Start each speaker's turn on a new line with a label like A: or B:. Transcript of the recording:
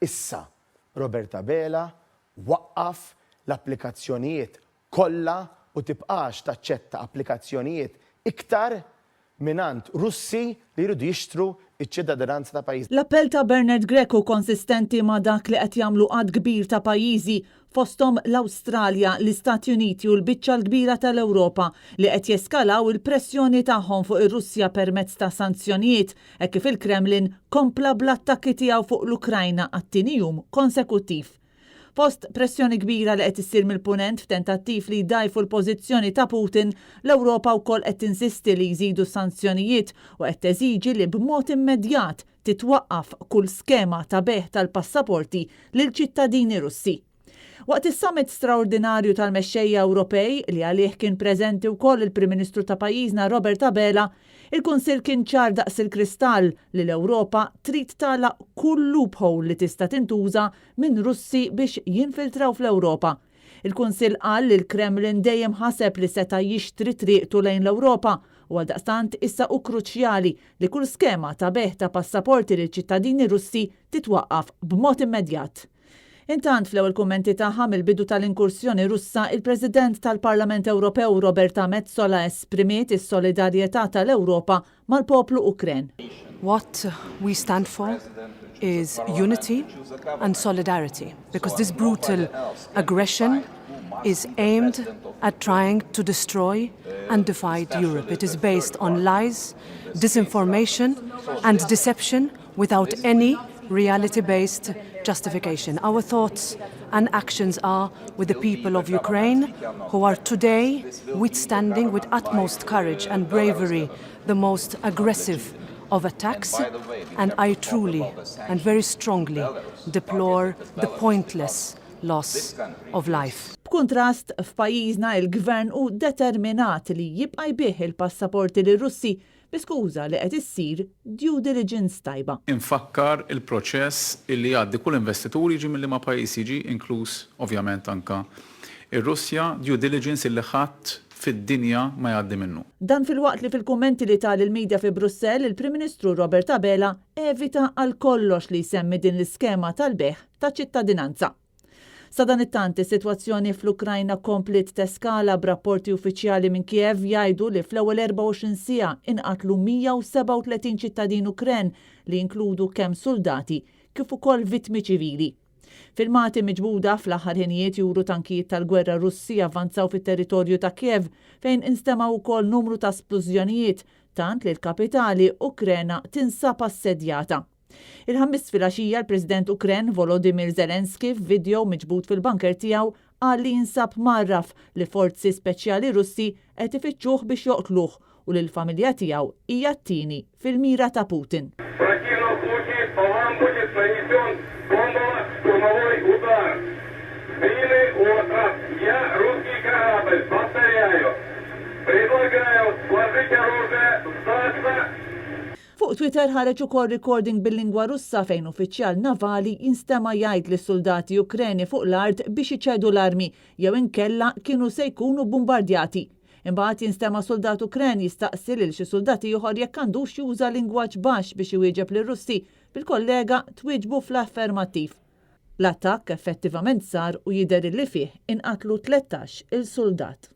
A: issa Roberta Bela waqqaf l-applikazzjonijiet kollha u tibqax taċċetta applikazzjonijiet iktar minant Russi li jridu jixtru iċ-ċittadinanza ta' pajjiż.
B: L-appell ta' Bernard Greco konsistenti ma' dak li qed jagħmlu qatt kbir ta' pajjiżi fosthom l-Awstralja, l-Istati Uniti u l-biċċa l-kbira tal-Ewropa li qed jeskalaw il-pressjoni tagħhom fuq ir-Russja permezz ta' sanzjonijiet hekk kif il-Kremlin kompla bl-attakki tiegħu fuq l-Ukrajna għat-tieni jum konsekuttiv. Post pressjoni kbira li qed issir mill-punent f'tentattiv li jdajfu l-pożizzjoni ta' Putin, l-Ewropa wkoll qed tinsisti li jżidu sanzjonijiet u qed teżiġi li b'mod immedjat titwaqqaf kull skema ta' beħ tal-passaporti lil ċittadini Russi. Waqt is-summit straordinarju tal-mexxejja Ewropej li għalih kien preżenti wkoll il-Prim Ministru ta' pajjiżna Roberta Bela, il-Kunsill kien ċar daqs il-kristall li l-Ewropa trid tagħlaq kull loophole li tista' tintuża minn Russi biex jinfiltraw fl-Ewropa. Il-Kunsill qal li l-Kremlin dejjem ħaseb li seta' jixtri triqtu lejn l-Ewropa u għaldaqstant issa hu kruċjali li kull skema ta' beħ ta' passaporti lil ċittadini Russi titwaqqaf b'mod immedjat. Intant fl-ewwel kummenti tagħha mill-bidu tal-inkursjoni Russa, il-President tal-Parlament Ewropew Roberta Metsola esprimiet is-solidarjetà tal-Ewropa mal-poplu Ukren.
C: What we stand for is unity and solidarity, because this brutal aggression is aimed at trying to destroy and divide Europe. It is based on lies, disinformation and deception without any reality-based justification. Our thoughts and actions are with the people of Ukraine who are today withstanding with utmost courage and bravery the most aggressive of attacks, and I truly and very strongly deplore the pointless loss of life.
B: B'kuntrast f'pajjiżna il-gvern hu determinat li jibqa' jbieħ il-passaporti lir-Russi biskuża li qed issir due diligence tajba.
D: Infakkar il-proċess illi jgħaddi kull investitur jiġi mill-liema pajjiż jiġi inkluż ovvjament anka ir-Russja, due diligence illi ħadd fid-dinja ma jgħaddi minnu.
B: Dan fil-waqt li fil-kummenti li tal il-medja fi Brussell, il-Prim Ministru Roberta Bela evita għal kollox li jsemmi din l-iskema tal-beħ ta' ċittadinanza. Sa dan it-tant is-sitwazzjoni fl-Ukrajna komplet teskala b'rapporti uffiċjali minn Kiev jgħidu li fl-ewwel 24 siegħa inqatlu 137 ċittadin Ukren li jinkludu kemm soldati kif ukoll vittmi ċivili. Filmati miġbuda fl-aħħar ħinijiet juru tankijiet tal-gwerra Russi avvanzaw fit-territorju ta' Kiev fejn instemaw ukoll numru ta' splużjonijiet tant li l-kapitali Ukrena tinsab assedjata. Il-ħammis filgħaxija l-President Ukren Volodymyr Zelensky f'video miġbud fil-bunker tiegħu qal li jinsab marraf li forzi speċjali Russi qed ifittxuh biex joqtluh u li l-familja tiegħu hija t-tieni fil-mira ta' Putin. Fuq Twitter ħareġ ukoll recording bil-lingwa Russa fejn uffiċjal navali jinstema' jgħid lis soldati Ukreni fuq l-art biex iċedu l-armi jew inkella kienu se jkunu bombardjati. Imbagħad jinstema' soldat Ukren jistaqsi lil xi soldati ieħor jekk għandux juża lingwaġġ baxx biex iwieġeb lir-Russi bil-kollega twieġbu fl-affermattiv. L-attakk effettivament sar u jidher li fih inqatlu 13 il-soldat.